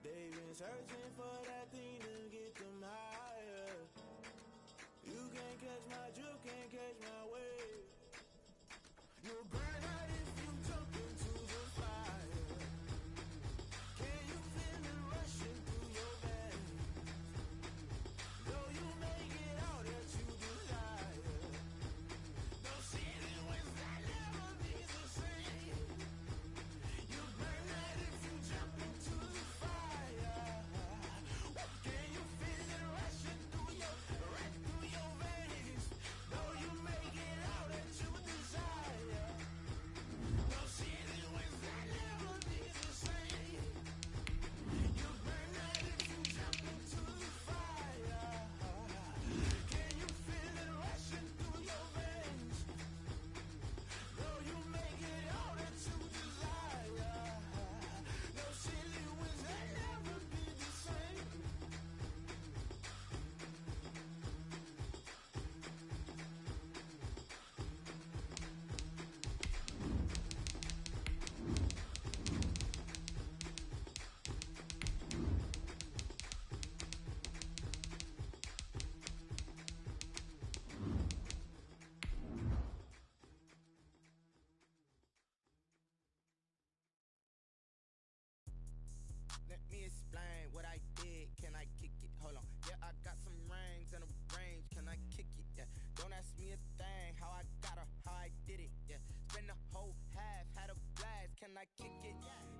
They've been searching for that thing to get them higher. You can't catch my drift, can't catch my wave. You'll burn out if you jump into the fire. Can you feel it rushing through your veins? Though you make it out that you desire. No ceiling wins that never be the same. You burn out if you jump into the fire. Can you feel it rushing through your veins? Though you make it out that you desire. No ceiling wins that never be the same. You burn out if you jump into the fire. Can you feel it rushing through your veins? Though you make it out that you desire. No ceiling wins that never be the same. Let me explain what I did. Can I kick it? Hold on. Yeah, I got some rings and a range. Can I kick it? Yeah. Don't ask me a thing. How I got her, how I did it. Yeah. Spend the whole half, had a blast. Can I kick it?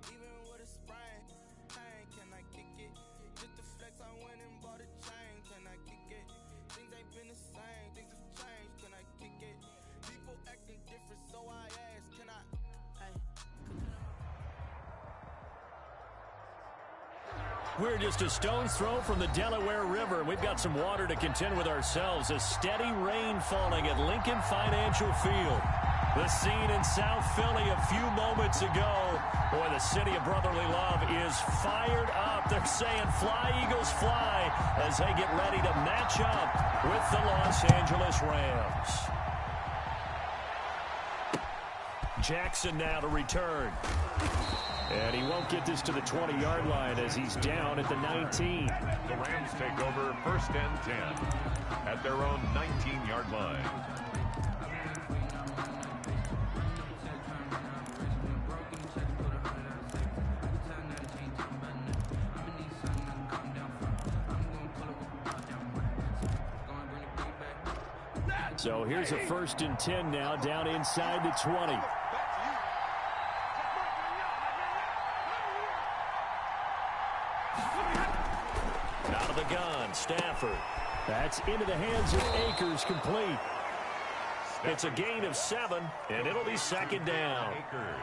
Even with a sprain. Pain. Can I kick it? Just the flex, I went and bought a chain. Can I kick it? Things ain't been the same. Things have changed. Can I kick it? People acting different, so I ask. Can I? Hey. We're just a stone's throw from the Delaware River. We've got some water to contend with ourselves. A steady rain falling at Lincoln Financial Field. The scene in South Philly a few moments ago. Boy, the city of brotherly love is fired up. They're saying fly, Eagles, fly, as they get ready to match up with the Los Angeles Rams. Jackson now to return. And he won't get this to the 20-yard line as he's down at the 19. The Rams take over 1st and 10 at their own 19-yard line. So here's a 1st and 10 now, down inside the 20. Out of the gun, Stafford. That's into the hands of Akers, complete. It's a gain of 7, and it'll be 2nd down.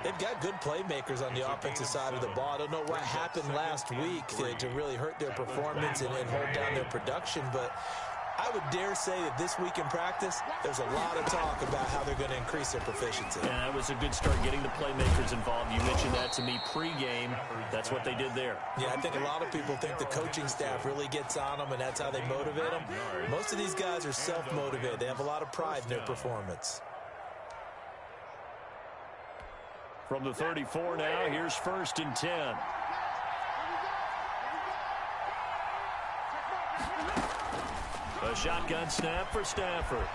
They've got good playmakers on the offensive side of the ball. I don't know what happened last week to really hurt their performance and hold down their production, but I would dare say that this week in practice, there's a lot of talk about how they're going to increase their proficiency. Yeah, that was a good start getting the playmakers involved. You mentioned that to me pregame. That's what they did there. Yeah, I think a lot of people think the coaching staff really gets on them, and that's how they motivate them. Most of these guys are self-motivated. They have a lot of pride in their performance. From the 34 now, here's 1st and 10. A shotgun snap for Stafford.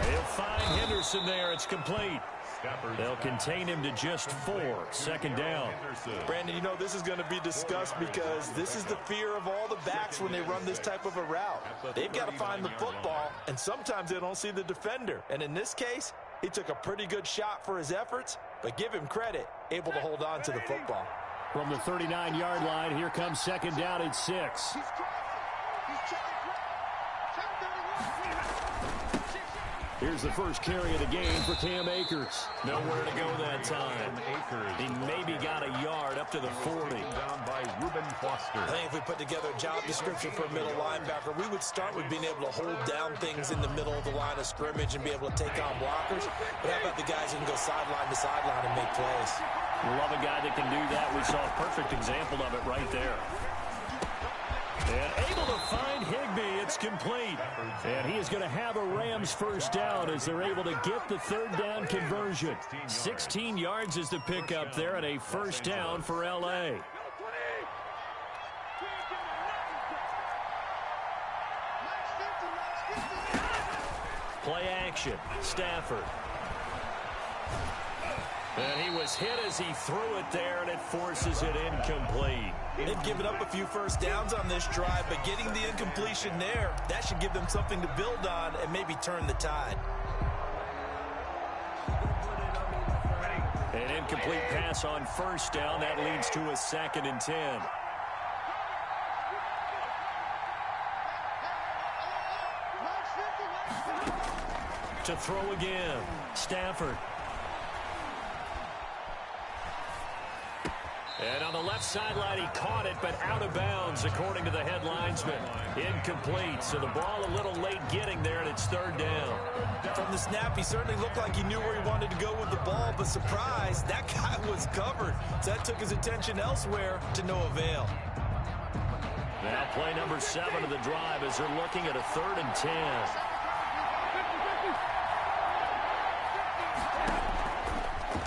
He'll find Henderson there. It's complete. They'll contain him to just 4. 2nd down. Brandon, you know this is going to be discussed because this is the fear of all the backs when they run this type of a route. They've got to find the football, and sometimes they don't see the defender. And in this case, he took a pretty good shot for his efforts, but give him credit, able to hold on to the football. From the 39-yard line, here comes 2nd down and 6. Here's the first carry of the game for Cam Akers. Nowhere to go that time. He maybe got a yard up to the 40. Down by Reuben Foster. I think if we put together a job description for a middle linebacker, we would start with being able to hold down things in the middle of the line of scrimmage and be able to take on blockers. But how about the guys who can go sideline to sideline and make plays? Love a guy that can do that. We saw a perfect example of it right there. And able to find Higbee. It's complete. And he is going to have a Rams first down as they're able to get the third down conversion. 16 yards is the pickup there and a first down for L.A. Play action. Stafford. And he was hit as he threw it there, and it forces it incomplete. They've given up a few first downs on this drive, but getting the incompletion there, that should give them something to build on and maybe turn the tide. An incomplete pass on first down. That leads to a 2nd and 10. To throw again. Stafford. And on the left sideline, he caught it, but out of bounds, according to the head linesman. Incomplete, so the ball a little late getting there, and it's third down. From the snap, he certainly looked like he knew where he wanted to go with the ball, but surprise, that guy was covered. So that took his attention elsewhere to no avail. Now play number 7 of the drive as they're looking at a 3rd and 10.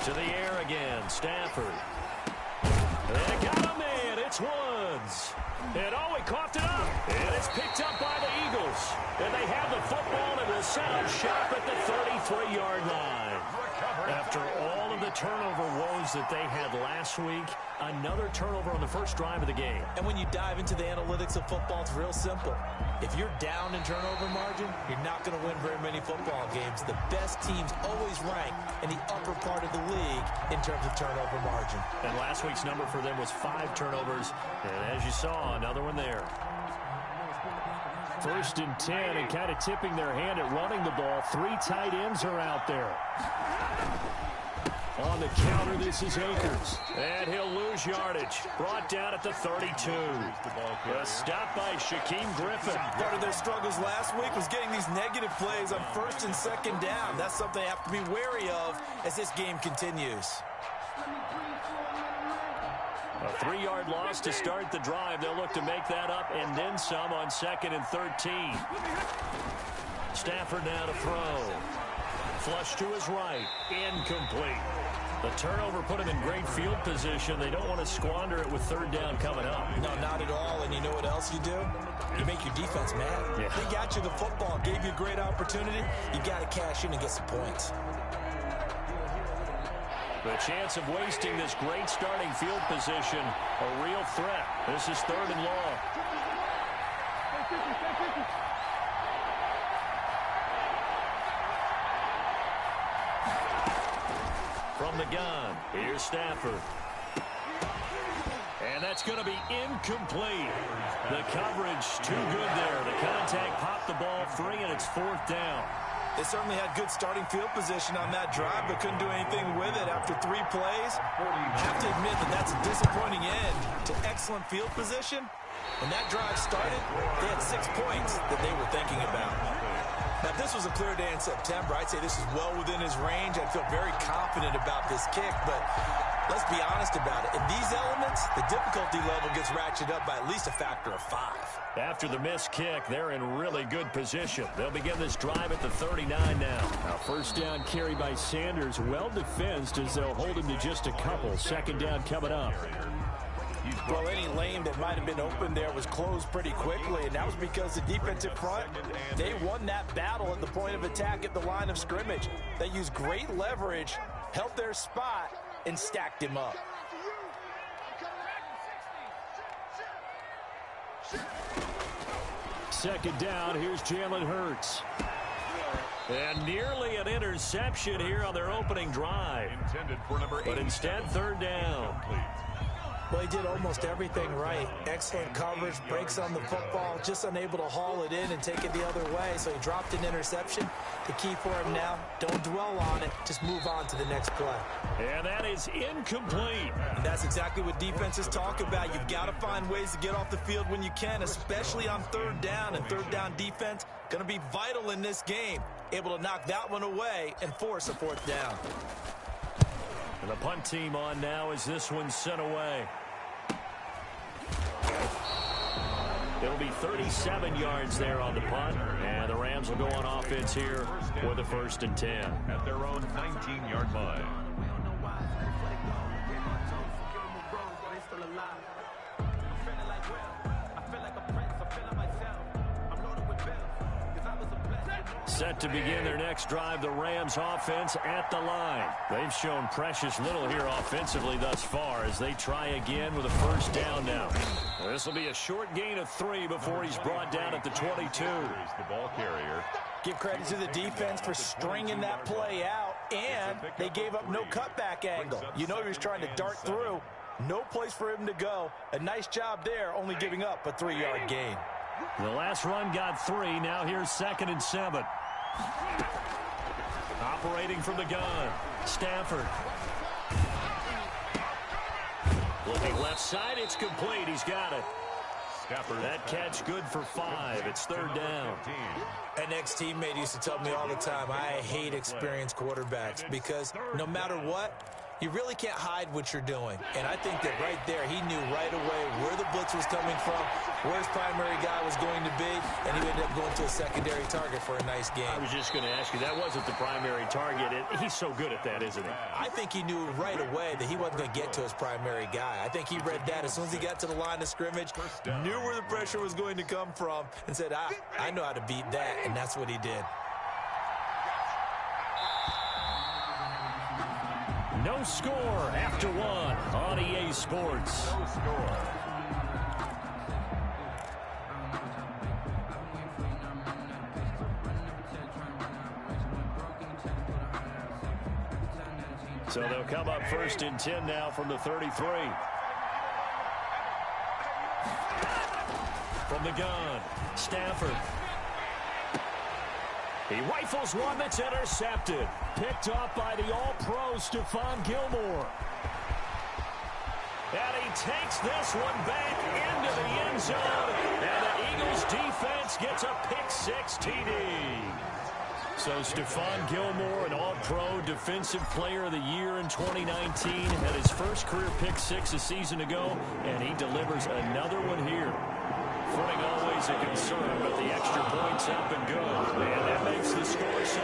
To the air again, Stafford. They got a man. It's Woods. And he coughed it up. And it's picked up by the Eagles. And they have the football and will set up shop at the 33-yard line. After all of the turnover woes that they had last week, another turnover on the first drive of the game. And when you dive into the analytics of football, it's real simple. If you're down in turnover margin, you're not going to win very many football games. The best teams always rank in the upper part of the league in terms of turnover margin. And last week's number for them was 5 turnovers. And as you saw, another one there. 1st and 10, and kind of tipping their hand at running the ball. 3 tight ends are out there. On the counter, this is Akers. And he'll lose yardage. Brought down at the 32. A stop by Shaquem Griffin. Part of their struggles last week was getting these negative plays on 1st and 2nd down. That's something they have to be wary of as this game continues. A 3-yard loss to start the drive. They'll look to make that up and then some on 2nd and 13. Stafford now to throw. Flush to his right. Incomplete. The turnover put him in great field position. They don't want to squander it with 3rd down coming up. No, not at all. And you know what else you do? You make your defense mad. Yeah. They got you the football, gave you a great opportunity. You got to cash in and get some points. The chance of wasting this great starting field position, a real threat. This is 3rd and long. From the gun, here's Stafford. And that's going to be incomplete. The coverage too good there. The contact popped the ball free, and it's 4th down. They certainly had good starting field position on that drive, but couldn't do anything with it after 3 plays. I have to admit that that's a disappointing end to excellent field position. When that drive started, they had 6 points that they were thinking about. Now, if this was a clear day in September, I'd say this is well within his range. I'd feel very confident about this kick, but let's be honest about it. In these elements, the difficulty level gets ratcheted up by at least a factor of 5. After the missed kick, they're in really good position. They'll begin this drive at the 39 now. Now, first down carry by Sanders, well defensed as they'll hold him to just a couple. 2nd down coming up. Well, any lane that might have been open there was closed pretty quickly, and that was because the defensive front, they won that battle at the point of attack at the line of scrimmage. They used great leverage, held their spot, and stacked him up. Second down, here's Jalen Hurts. And nearly an interception here on their opening drive. Intended for number 8. But instead, 3rd down. Well, he did almost everything right. Excellent coverage, breaks on the football, just unable to haul it in and take it the other way, so he dropped an interception. The key for him now, don't dwell on it, just move on to the next play. And that is incomplete. And that's exactly what defenses talk about. You've got to find ways to get off the field when you can, especially on third down, and third down defense going to be vital in this game. Able to knock that one away and force a fourth down. And the punt team on now as this one's sent away. It'll be 37 yards there on the punt, and the Rams will go on offense here for the 1st and 10. At their own 19-yard line. Set to begin their next drive, the Rams offense at the line. They've shown precious little here offensively thus far as they try again with a first down now. This will be a short gain of 3 before he's brought down at the 22. He's the ball carrier. Give credit to the defense for stringing that play out, and they gave up no cutback angle. You know he was trying to dart through. No place for him to go. A nice job there, only giving up a 3-yard gain. The last run got 3. Now here's 2nd and 7. Operating from the gun, Stafford. Looking left side, it's complete. He's got it. Stafford. That catch good for 5. It's 3rd down. An ex-teammate used to tell me all the time, I hate experienced quarterbacks because no matter what, you really can't hide what you're doing. And I think that right there, he knew right away where the blitz was coming from, where his primary guy was going to be, and he ended up going to a secondary target for a nice game. I was just going to ask you, that wasn't the primary target. He's so good at that, isn't he? I think he knew right away that he wasn't going to get to his primary guy. I think he read that as soon as he got to the line of scrimmage, knew where the pressure was going to come from, and said, I know how to beat that, and that's what he did. No score after 1 on EA Sports. No score. So they'll come up 1st and 10 now from the 33. From the gun, Stafford. He rifles one that's intercepted. Picked off by the All-Pro Stephon Gilmore. And he takes this one back into the end zone. And the Eagles defense gets a pick-6 TD. So Stephon Gilmore, an All-Pro Defensive Player of the Year in 2019, had his first career pick-6 a season ago, and he delivers another one here. Footing always a concern, but the extra point's up and good. And that makes the score 7-0.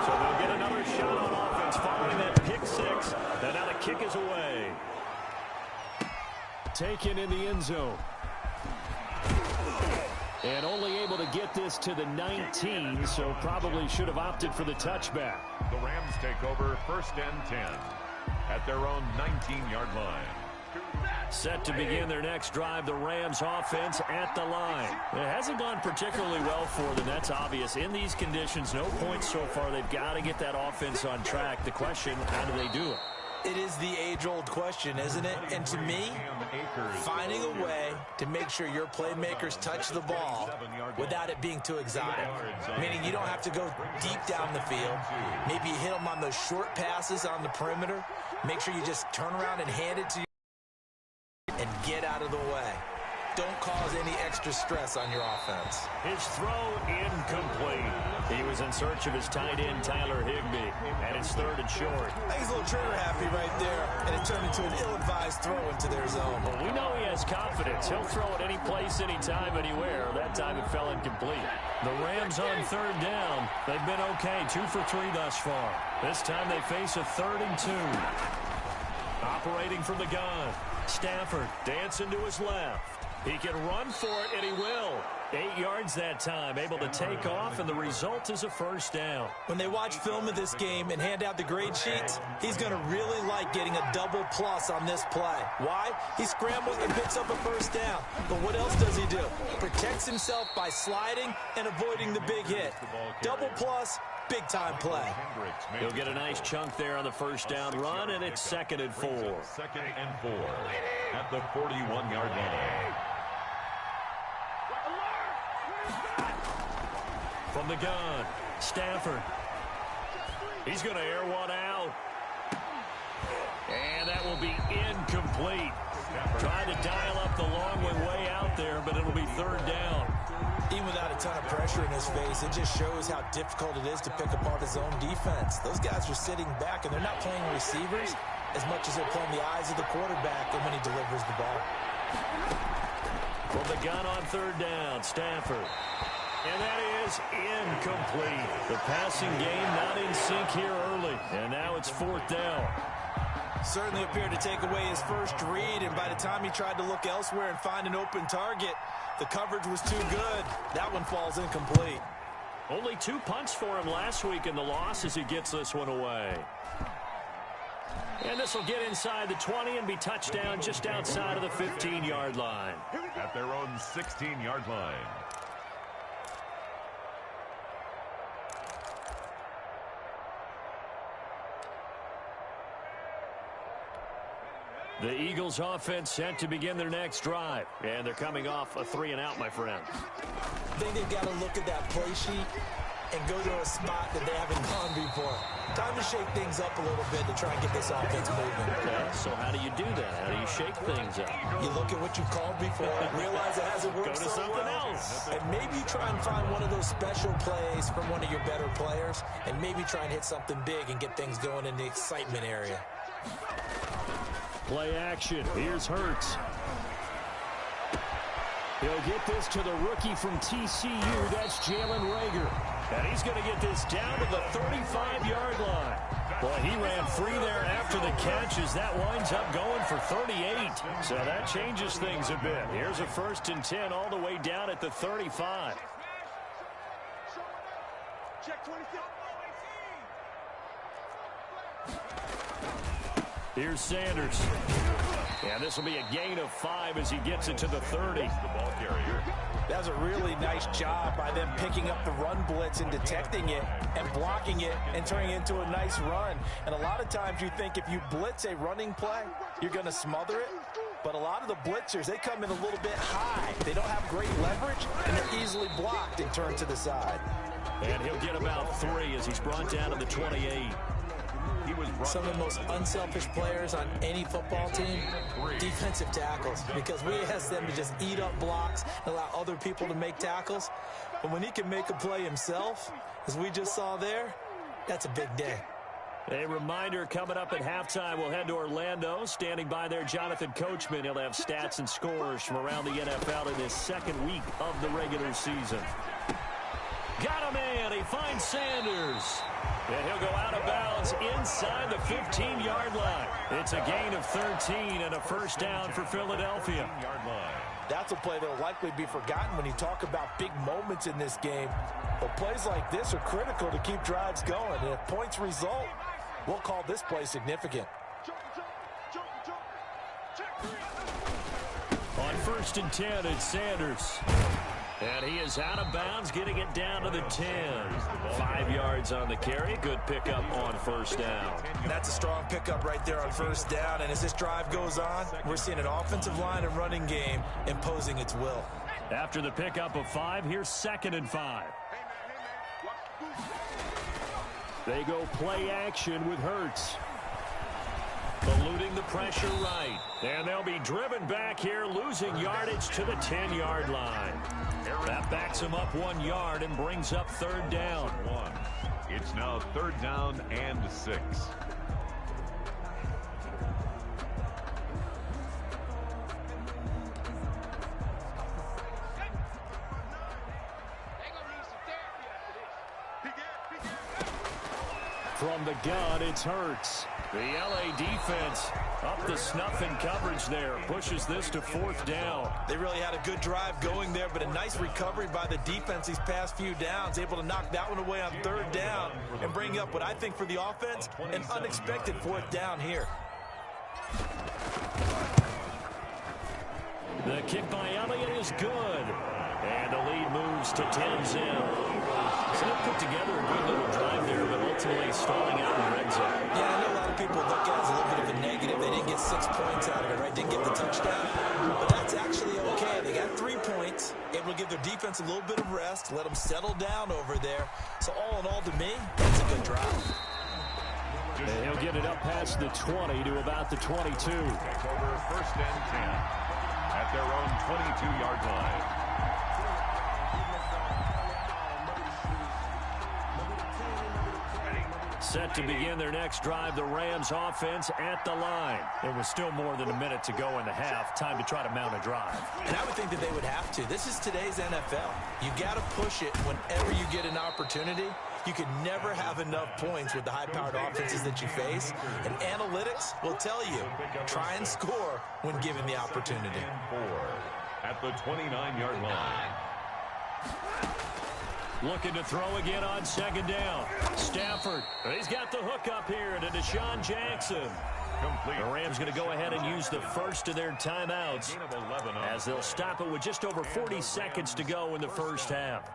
So they'll get another shot on offense following that pick-6. And now the kick is away. Taken in the end zone. And only able to get this to the 19, so probably should have opted for the touchback. The Rams take over 1st and 10 at their own 19-yard line. Set to begin their next drive, the Rams offense at the line. It hasn't gone particularly well for them, that's obvious. In these conditions, no points so far. They've got to get that offense on track. The question, how do they do it? It is the age-old question, isn't it? And to me, finding a way to make sure your playmakers touch the ball without it being too exotic. Meaning you don't have to go deep down the field. Maybe you hit them on those short passes on the perimeter. Make sure you just turn around and hand it to you and get out of the way. Don't cause any extra stress on your offense. His throw incomplete. He was in search of his tight end, Tyler Higbee, and it's 3rd and short. I think he's a little trigger happy right there, and it turned into an ill-advised throw into their zone. Well, we know he has confidence. He'll throw it any place, anytime, anywhere. That time it fell incomplete. The Rams on 3rd down. They've been okay, 2 for 3 thus far. This time they face a 3rd and 2. Operating from the gun, Stafford dancing to his left. He can run for it, and he will. 8 yards that time, able to take off, and the result is a first down. When they watch film of this game and hand out the grade sheets, he's going to really like getting a double plus on this play. Why? He scrambles and picks up a first down. But what else does he do? Protects himself by sliding and avoiding the big hit. Double plus, Big-time play. He'll get a nice chunk there on the first down run, and it's 2nd and 4. 2nd and 4 at the 41-yard line. From the gun, Stafford. He's going to air one out. And that will be incomplete. Trying to dial up the long way out there, but it'll be 3rd down. Even without a ton of pressure in his face, it just shows how difficult it is to pick apart his own defense. Those guys are sitting back, and they're not playing receivers as much as they're playing the eyes of the quarterback and when he delivers the ball. From the gun on 3rd down, Stafford. And that is incomplete. The passing game not in sync here early. And now it's 4th down. Certainly appeared to take away his first read, and by the time he tried to look elsewhere and find an open target, the coverage was too good. That one falls incomplete. Only 2 punts for him last week in the loss as he gets this one away. And this will get inside the 20 and be touchdown just outside of the 15-yard line. At their own 16-yard line. The Eagles offense set to begin their next drive. And they're coming off a 3-and-out, my friend. I think they've got to look at that play sheet and go to a spot that they haven't gone before. Time to shake things up a little bit to try and get this offense moving. Okay, so how do you do that? How do you shake things up? You look at what you called before, realize it hasn't worked Go to something else. and maybe try and find one of those special plays from one of your better players, and maybe try and hit something big and get things going in the excitement area. Play action. Here's Hurts. He'll get this to the rookie from TCU. That's Jalen Reagor. And he's going to get this down to the 35-yard line. Boy, he ran free there after the catch as that winds up going for 38. So that changes things a bit. Here's a 1st and 10 all the way down at the 35. Check 26. Here's Sanders. And this will be a gain of 5 as he gets it to the 30. The ball carrier. That was a really nice job by them picking up the run blitz and detecting it and blocking it and turning it into a nice run. And a lot of times you think if you blitz a running play, you're going to smother it. But a lot of the blitzers, they come in a little bit high. They don't have great leverage, and they're easily blocked and turned to the side. And he'll get about 3 as he's brought down to the 28. Some of the most unselfish players on any football team, defensive tackles, because we ask them to just eat up blocks and allow other people to make tackles. But when he can make a play himself, as we just saw there, that's a big day. A reminder coming up at halftime, we'll head to Orlando. Standing by there, Jonathan Coachman. He'll have stats and scores from around the NFL in his 2nd week of the regular season. Got a man. He finds Sanders. And he'll go out of bounds inside the 15-yard line. It's a gain of 13 and a 1st down for Philadelphia. That's a play that will likely be forgotten when you talk about big moments in this game. But plays like this are critical to keep drives going. And if points result, we'll call this play significant. On 1st and 10, it's Sanders. And he is out of bounds, getting it down to the 10. 5 yards on the carry. Good pickup on 1st down. That's a strong pickup right there on 1st down. And as this drive goes on, we're seeing an offensive line and running game imposing its will. After the pickup of 5, here's 2nd and 5. They go play action with Hurts. Eluding the pressure right. And they'll be driven back here, losing yardage to the 10-yard line. That backs him up 1 yard and brings up 3rd down. It's now 3rd down and 6. From the gun, it's Hurts. The LA defense up the snuff in coverage there. Pushes this to 4th down. They really had a good drive going there, but a nice recovery by the defense these past few downs. Able to knock that one away on 3rd down and bring up what I think for the offense, an unexpected 4th down here. The kick by Elliott is good. And the lead moves to 10 zip. So they put together a good little drive ultimately stalling out in the red zone. Yeah, I know a lot of people look at it as a little bit of a negative. They didn't get 6 points out of it, right? Didn't get the touchdown. But that's actually okay. They got 3 points, able to give their defense a little bit of rest, let them settle down over there. So all in all, to me, that's a good drive. And he'll get it up past the 20 to about the 22. Take over 1st and 10 at their own 22-yard line. Set to begin their next drive, the Rams offense at the line. There was still more than a minute to go in the half. Time to try to mount a drive. And I would think that they would have to. This is today's NFL. You got to push it whenever you get an opportunity. You can never have enough points with the high-powered offenses that you face. And analytics will tell you, try and score when given the opportunity. At the 29-yard line. Looking to throw again on 2nd down. Stafford, he's got the hook up here to Deshaun Jackson. Complete. The Rams going to go ahead and use the first of their timeouts as they'll stop it with just over 40 seconds to go in the first half.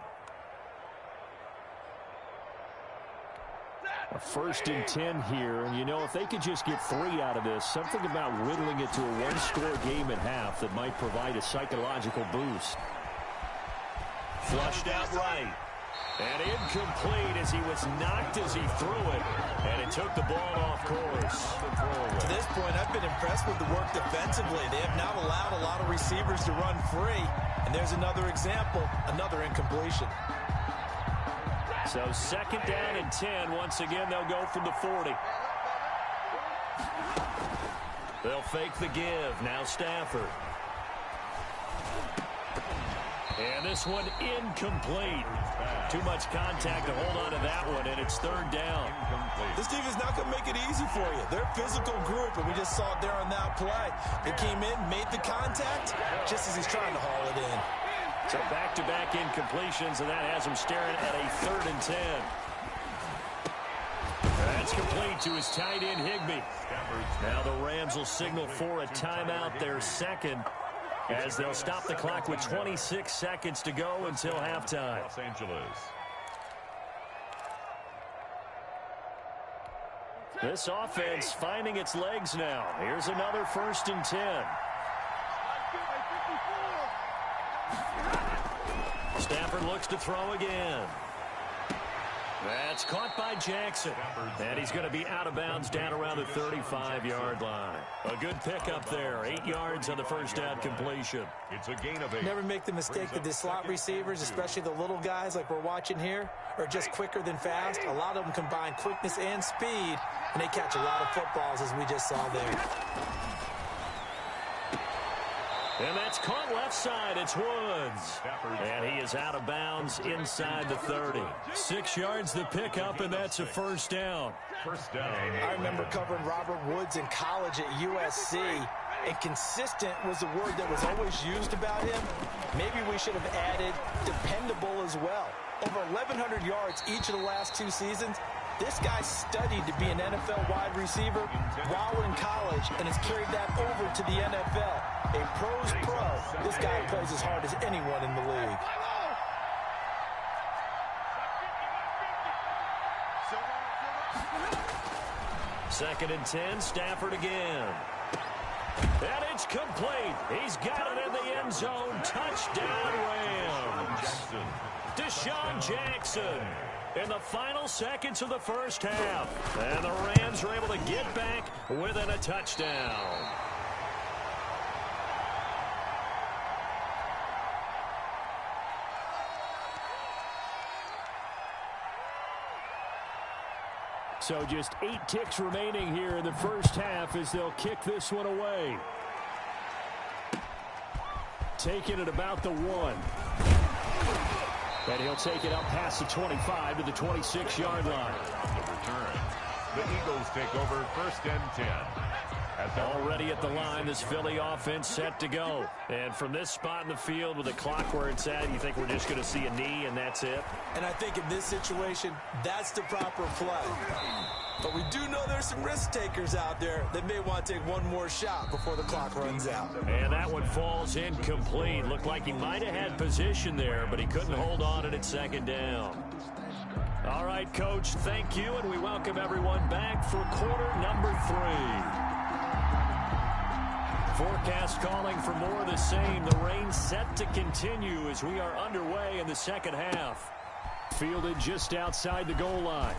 A 1st and 10 here, and you know, if they could just get 3 out of this, something about whittling it to a one-score game at half that might provide a psychological boost. Flushed out right. And incomplete as he was knocked as he threw it. And it took the ball off course. To this point, I've been impressed with the work defensively. They have not allowed a lot of receivers to run free. And there's another example, another incompletion. So 2nd down and 10. Once again, they'll go from the 40. They'll fake the give. Now Stafford. And this one incomplete. Too much contact to hold on to that one, and it's 3rd down. This defense is not going to make it easy for you. They're a physical group, and we just saw it there on that play. They came in, made the contact, just as he's trying to haul it in. So back-to-back incompletions, and that has him staring at a 3rd and 10. That's complete to his tight end, Higbee. Now the Rams will signal for a timeout, their 2nd, as they'll stop the clock with 26 seconds to go until halftime. Los Angeles. This offense finding its legs now. Here's another 1st and 10. Stafford looks to throw again. That's caught by Jackson. And he's going to be out of bounds down around the 35-yard line. A good pickup there. 8 yards on the first down completion. It's a gain of 8. Never make the mistake that the slot receivers, especially the little guys like we're watching here, are just quicker than fast. A lot of them combine quickness and speed, and they catch a lot of footballs, as we just saw there. And that's caught left side. It's Woods. And he is out of bounds inside the 30. 6 yards the pickup, and that's a 1st down. 1st down. I remember covering Robert Woods in college at USC, and consistent was the word that was always used about him. Maybe we should have added dependable as well. Over 1,100 yards each of the last 2 seasons. This guy studied to be an NFL wide receiver while in college and has carried that over to the NFL. A pro's pro. This guy plays as hard as anyone in the league. 2nd and 10, Stafford again. And it's complete. He's got it in the end zone. Touchdown, Rams. Deshaun Jackson in the final seconds of the first half. And the Rams are able to get back within a touchdown. So just 8 ticks remaining here in the first half as they'll kick this one away. Taking it about the 1. And he'll take it up past the 25 to the 26-yard line. The return. The Eagles take over 1st and 10. Already at the line, this Philly offense set to go. And from this spot in the field with the clock where it's at, you think we're just going to see a knee and that's it? And I think in this situation, that's the proper play. But we do know there's some risk takers out there that may want to take one more shot before the clock runs out. And that one falls incomplete. Looked like he might have had position there, but he couldn't hold on at 2nd down. All right, Coach, thank you, and we welcome everyone back for quarter number 3. Forecast calling for more of the same. The rain set to continue as we are underway in the second half. Fielded just outside the goal line.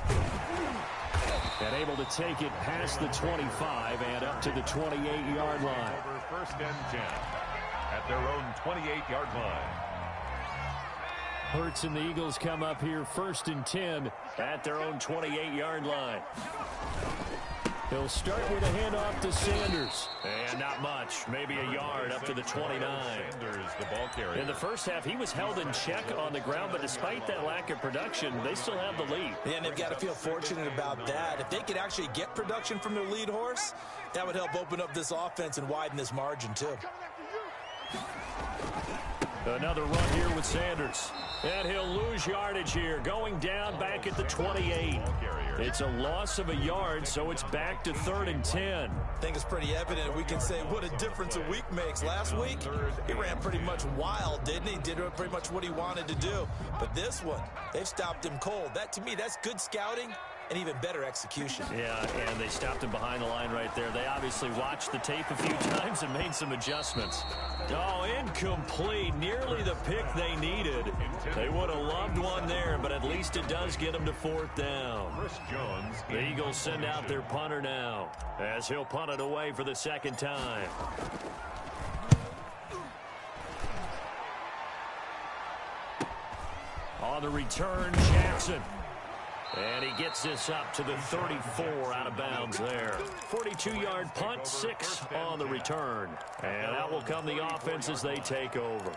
And able to take it past the 25 and up to the 28-yard line. Over first and 10 at their own 28-yard line. Hurts and the Eagles come up here first and 10 at their own 28-yard line. He'll start with a handoff to Sanders. And not much. Maybe a yard up to the 29. Sanders, the ball carrier. In the first half, he was held in check on the ground, but despite that lack of production, they still have the lead. Yeah, and they've got to feel fortunate about that. If they could actually get production from their lead horse, that would help open up this offense and widen this margin, too. Another run here with Sanders. And he'll lose yardage here, going down back at the 28. It's a loss of a yard, so it's back to 3rd and 10. I think it's pretty evident. We can say what a difference a week makes. Last week, he ran pretty much wild, didn't he? Did pretty much what he wanted to do. But this one, they've stopped him cold. That, to me, that's good scouting and even better execution. Yeah, and they stopped him behind the line right there. They obviously watched the tape a few times and made some adjustments. Oh, incomplete. Nearly the pick they needed. They would have loved one there, but at least it does get them to 4th down. The Eagles send out their punter now as he'll punt it away for the second time. On the return, Jackson. And he gets this up to the 34 out of bounds there. 42-yard punt, 6 on the return. And out will come the offense as they take over.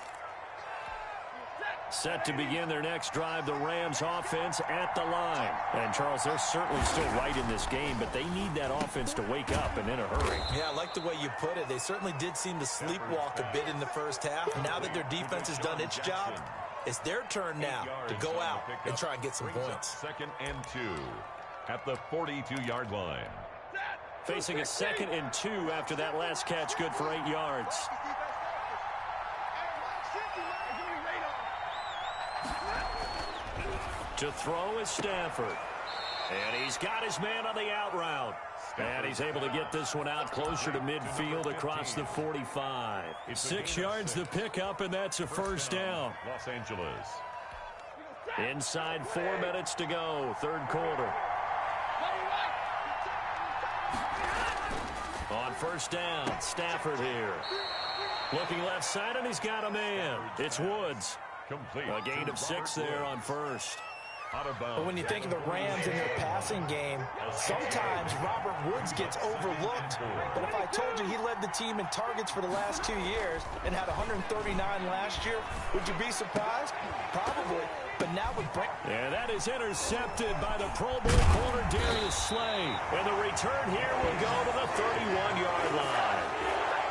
Set to begin their next drive, the Rams offense at the line. And, Charles, they're certainly still right in this game, but they need that offense to wake up and in a hurry. Yeah, I like the way you put it. They certainly did seem to sleepwalk a bit in the first half. Now that their defense has done its job, it's their turn now to go out and try and get some points. 2nd and 2 at the 42-yard line. Facing a 2nd and 2 after that last catch, good for 8 yards. To throw is Stafford. And he's got his man on the out route. And he's able to get this one out closer to midfield across the 45. 6 yards the pickup, and that's a first down. Los Angeles. Inside 4 minutes to go, 3rd quarter. On first down, Stafford here. Looking left side, and he's got a man. It's Woods. Complete. A gain of 6 there on first. But when you think of the Rams and their passing game, sometimes Robert Woods gets overlooked. But if I told you he led the team in targets for the last 2 years and had 139 last year, would you be surprised? Probably. But now with Brent. And that is intercepted by the Pro Bowl corner Darius Slay. And the return here will go to the 31-yard line.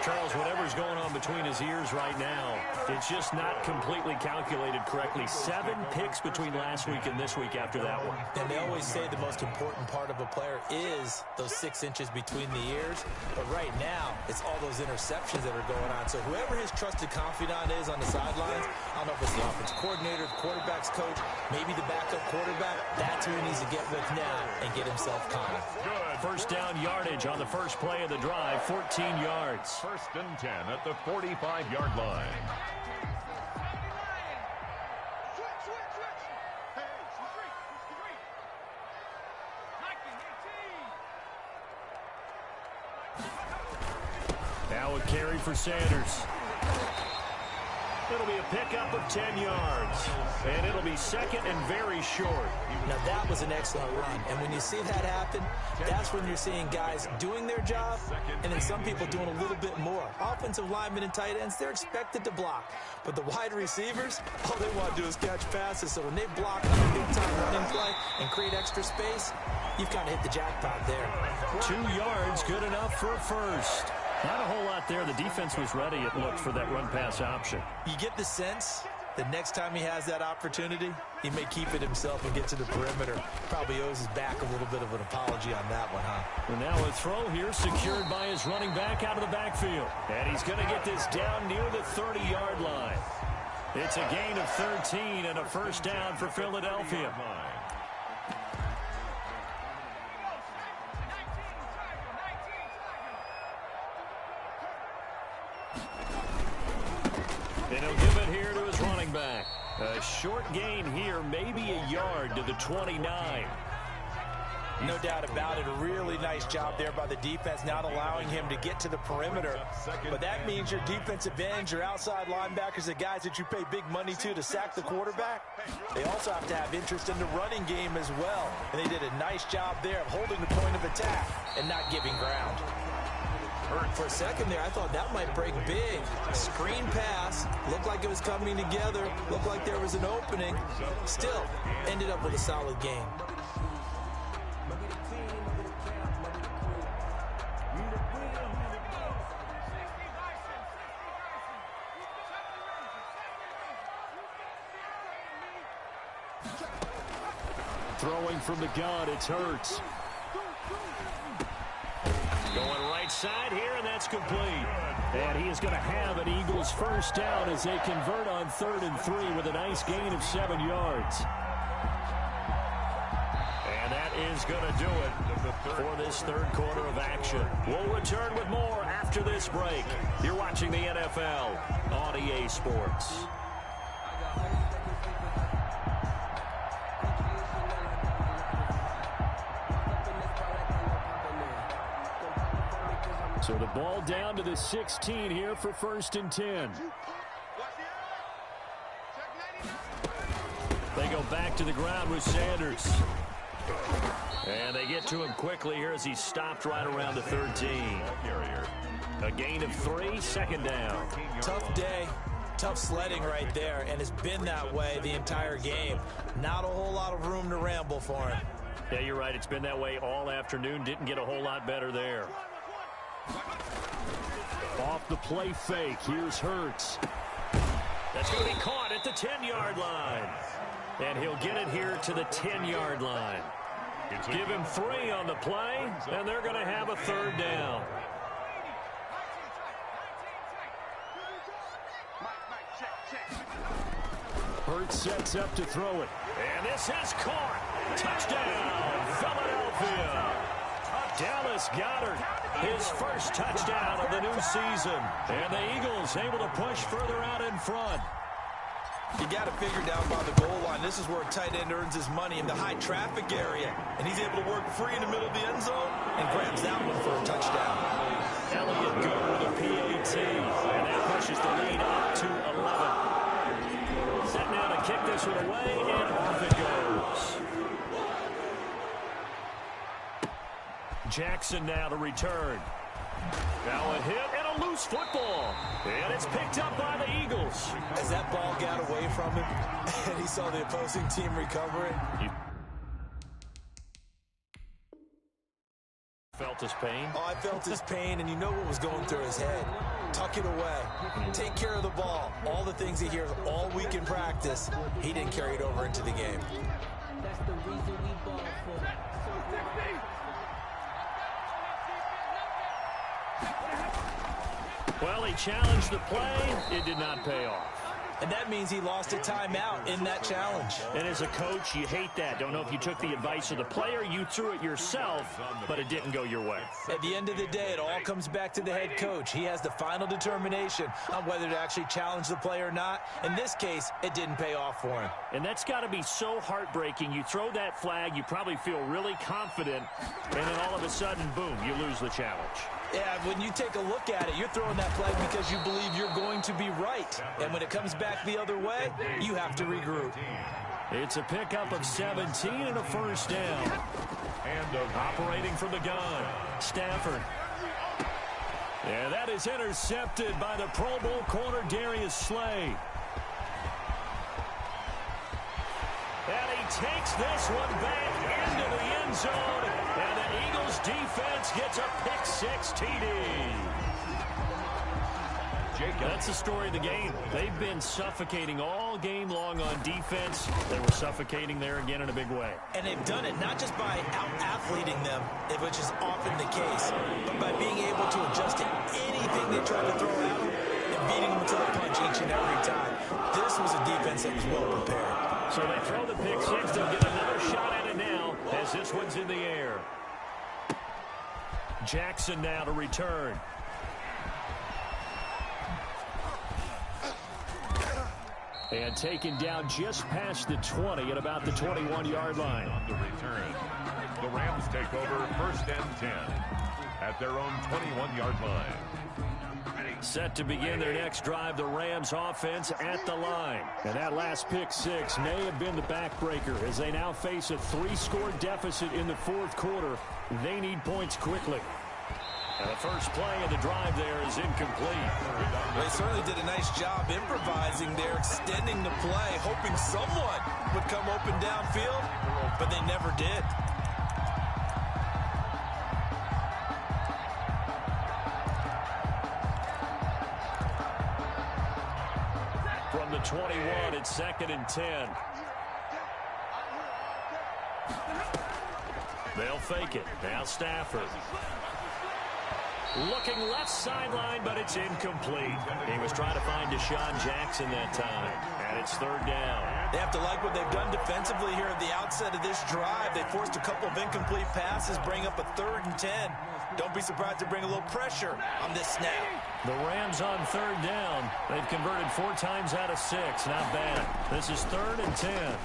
Charles, whatever's going on between his ears right now, it's just not completely calculated correctly. 7 picks between last week and this week after that one. And they always say the most important part of a player is those 6 inches between the ears. But right now, it's all those interceptions that are going on. So whoever his trusted confidant is on the sidelines, I don't know if it's the offensive coordinator, the quarterback's coach, maybe the backup quarterback, that's who he needs to get with now and get himself calm. Good. First down yardage on the first play of the drive, 14 yards. 1st and 10 at the 45-yard line. Now a carry for Sanders. It'll be a pickup of 10 yards. And it'll be 2nd and very short. Now, that was an excellent run. And when you see that happen, that's when you're seeing guys doing their job and then some people doing a little bit more. Offensive linemen and tight ends, they're expected to block. But the wide receivers, all they want to do is catch passes. So when they block on a big-time running play and create extra space, you've kind of hit the jackpot there. 2 yards, good enough for a first. Not a whole lot there. The defense was ready, it looked, for that run-pass option. You get the sense that next time he has that opportunity, he may keep it himself and get to the perimeter. Probably owes his back a little bit of an apology on that one, huh? And now a throw here secured by his running back out of the backfield. And he's going to get this down near the 30-yard line. It's a gain of 13 and a first down for Philadelphia. A short gain here, maybe a yard to the 29. No doubt about it. A really nice job there by the defense, not allowing him to get to the perimeter. But that means your defensive ends, your outside linebackers, the guys that you pay big money to sack the quarterback, they also have to have interest in the running game as well. And they did a nice job there of holding the point of attack and not giving ground. For a second there, I thought that might break big. A screen pass, looked like it was coming together, looked like there was an opening. Still, ended up with a solid game. Throwing from the gun, it's Hurts. Going right side here, and that's complete. And he is going to have an Eagles first down as they convert on 3rd and 3 with a nice gain of 7 yards. And that is going to do it for this third quarter of action. We'll return with more after this break. You're watching the NFL on EA Sports. So the ball down to the 16 here for 1st and 10. They go back to the ground with Sanders. And they get to him quickly here as he stopped right around the 13. A gain of 3, 2nd down. Tough day, tough sledding right there, and it's been that way the entire game. Not a whole lot of room to ramble for him. Yeah, you're right. It's been that way all afternoon. Didn't get a whole lot better there. Off the play fake, here's Hurts. That's going to be caught at the 10-yard line. And he'll get it here to the 10-yard line. Give him 3 on the play, and they're going to have a 3rd down. Hurts sets up to throw it. And this is caught. Touchdown, Philadelphia. Dallas Goedert, his first touchdown of the new season. And the Eagles able to push further out in front. You got to figure down by the goal line. This is where a tight end earns his money in the high traffic area. And he's able to work free in the middle of the end zone and grabs that one for a touchdown. Elliott good with a PAT. And that pushes the lead up to 11. Set now to kick this one away, and off it goes. Jackson now to return. Now a hit and a loose football. And it's picked up by the Eagles. As that ball got away from him and he saw the opposing team recover it. Felt his pain? Oh, I felt his pain, and you know what was going through his head. Tuck it away. Take care of the ball. All the things he hears all week in practice, he didn't carry it over into the game. That's the reason we ball for. Well, he challenged the play. It did not pay off. And that means he lost a timeout in that challenge. And as a coach, you hate that. Don't know if you took the advice of the player, you threw it yourself, but it didn't go your way. At the end of the day, it all comes back to the head coach. He has the final determination on whether to actually challenge the play or not. In this case, it didn't pay off for him. And that's got to be so heartbreaking. You throw that flag, you probably feel really confident, and then all of a sudden, boom, you lose the challenge. Yeah, when you take a look at it, you're throwing that flag because you believe you're going to be right. And when it comes back the other way, you have to regroup. It's a pickup of 17 and a first down. Operating from the gun, Stafford. Yeah, that is intercepted by the Pro Bowl corner, Darius Slay. And he takes this one back into the end zone. And the Eagles defense gets a pick-6 TD. That's the story of the game. They've been suffocating all game long on defense. They were suffocating there again in a big way. And they've done it not just by out-athleting them, which is often the case, but by being able to adjust to anything they try to throw at them and beating them to the punch each and every time. This was a defense that was well prepared. So they throw the pick-6. They'll get another shot at it now as this one's in the air. Jackson now to return. And taken down just past the 20 at about the 21-yard line. On the return, the Rams take over 1st and 10 at their own 21-yard line. Set to begin their next drive, the Rams offense at the line. And that last pick six may have been the backbreaker as they now face a 3-score deficit in the fourth quarter. They need points quickly. And the first play of the drive there is incomplete. They certainly did a nice job improvising there, extending the play, hoping someone would come open downfield, but they never did. From the 21, it's 2nd and 10. They'll fake it. Now Stafford. Looking left sideline, but it's incomplete. He was trying to find Deshaun Jackson that time, and it's 3rd down. They have to like what they've done defensively here at the outset of this drive. They forced a couple of incomplete passes, bring up a 3rd and 10. Don't be surprised to bring a little pressure on this snap. The Rams on 3rd down. They've converted 4 times out of 6. Not bad. This is 3rd and 10.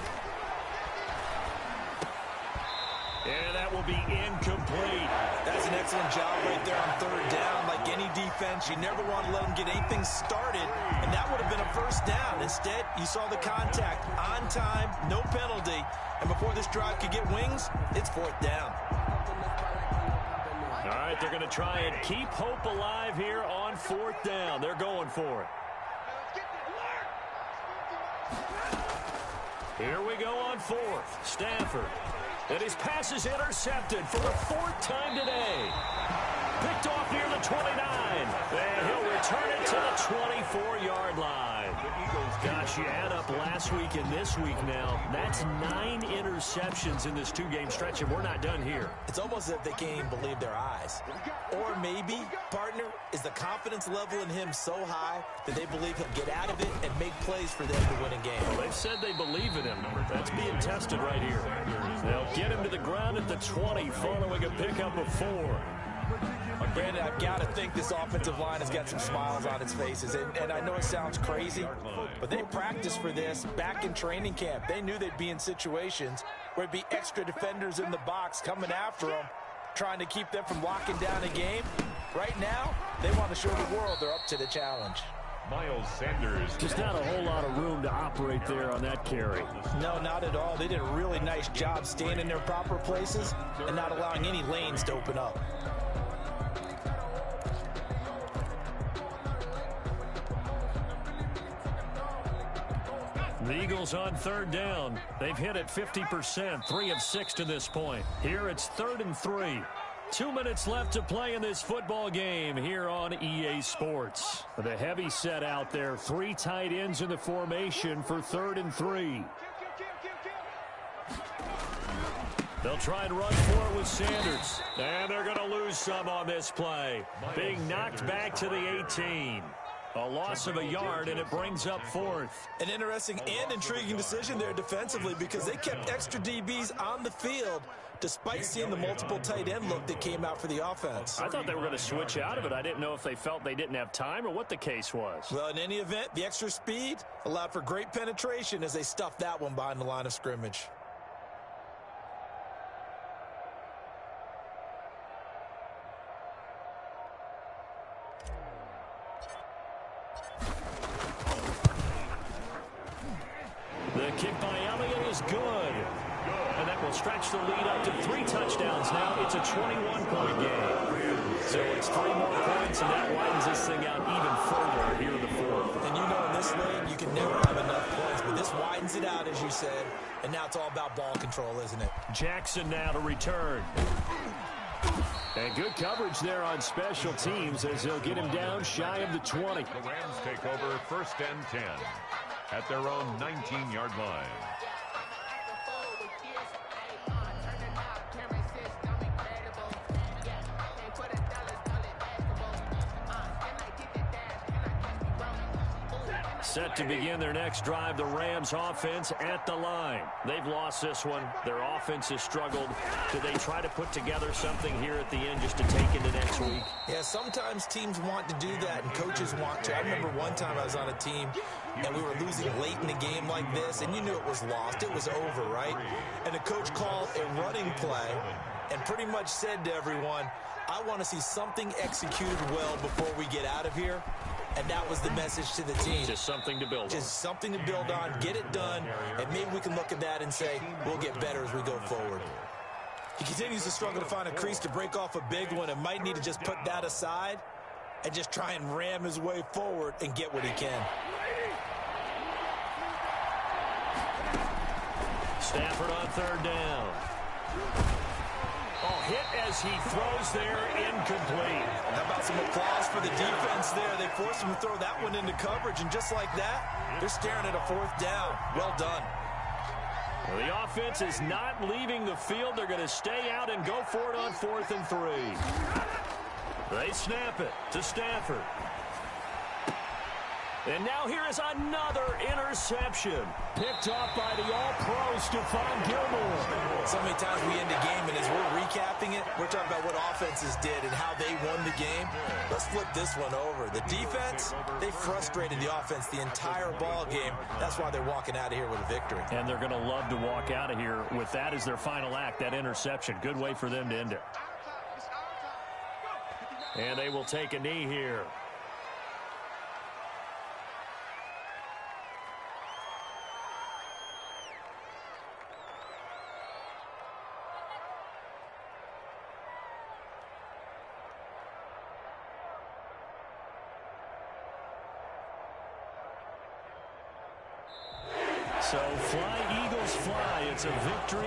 And that will be incomplete. That's an excellent job right there on 3rd down. Like any defense, you never want to let them get anything started, and that would have been a 1st down. Instead, you saw the contact on time, no penalty, and before this drive could get wings, it's 4th down. All right, they're going to try and keep hope alive here on 4th down. They're going for it. Here we go on 4th. Stafford. And his pass is intercepted for the 4th time today. Picked off near the 29. And he'll return it to the 24-yard line. Gosh, you add up last week and this week now. That's 9 interceptions in this 2-game stretch, and we're not done here. It's almost as if they can't even believe their eyes. Or maybe, partner, is the confidence level in him so high that they believe he'll get out of it and make plays for them to win a game. Well, they've said they believe in him. That's being tested right here. They'll get him to the ground at the 20 following a pickup of 4. Brandon, I've got to think this offensive line has got some smiles on its faces. And I know it sounds crazy, but they practiced for this back in training camp. They knew they'd be in situations where it'd be extra defenders in the box coming after them, trying to keep them from locking down a game. Right now, they want to show the world they're up to the challenge. Miles Sanders. Just not a whole lot of room to operate there on that carry. No, not at all. They did a really nice job staying in their proper places and not allowing any lanes to open up. The Eagles on 3rd down. They've hit it 50%, 3 of 6 to this point. Here it's 3rd and 3. 2 minutes left to play in this football game here on EA Sports. The heavy set out there, 3 tight ends in the formation for 3rd and 3. They'll try and run for it with Sanders. And they're going to lose some on this play. Being knocked back to the 18. A loss of a yard, and it brings up 4th. An interesting and intriguing decision there defensively because they kept extra DBs on the field despite seeing the multiple tight end look that came out for the offense. I thought they were going to switch out of it. I didn't know if they felt they didn't have time or what the case was. Well, in any event, the extra speed allowed for great penetration as they stuffed that one behind the line of scrimmage. The kick by Elliott is good. And that will stretch the lead up to 3 touchdowns now. It's a 21-point game. So it's 3 more points, and that widens this thing out even further here in the 4th. And you know in this league, you can never have enough points, but this widens it out, as you said. And now it's all about ball control, isn't it? Jackson now to return. And good coverage there on special teams as they'll get him down shy of the 20. The Rams take over 1st and 10 at their own 19-yard line. Set to begin their next drive, the Rams offense at the line. They've lost this one. Their offense has struggled. Do they try to put together something here at the end just to take into next week? Yeah, sometimes teams want to do that and coaches want to. I remember one time I was on a team and we were losing late in a game like this, and you knew it was lost. It was over, right? And the coach called a running play and pretty much said to everyone, I want to see something executed well before we get out of here. And that was the message to the team. Just something to build on. Just something to build on, get it done, and maybe we can look at that and say, we'll get better as we go forward. He continues to struggle to find a crease to break off a big one and might need to just put that aside and just try and ram his way forward and get what he can. Stafford on third down. Oh, hit as he throws there, incomplete. How about some applause for the defense there? They forced him to throw that one into coverage, and just like that, they're staring at a fourth down. Well done. Well, the offense is not leaving the field. They're going to stay out and go for it on 4th and 3. They snap it to Stafford. And now here is another interception. Picked off by the all-pro Stephon Gilmore. So many times we end a game, and as we're recapping it, we're talking about what offenses did and how they won the game. Let's flip this one over. The defense, they frustrated the offense the entire ball game. That's why they're walking out of here with a victory. And they're going to love to walk out of here with that as their final act, that interception. Good way for them to end it. And they will take a knee here. So fly, Eagles fly. It's a victory.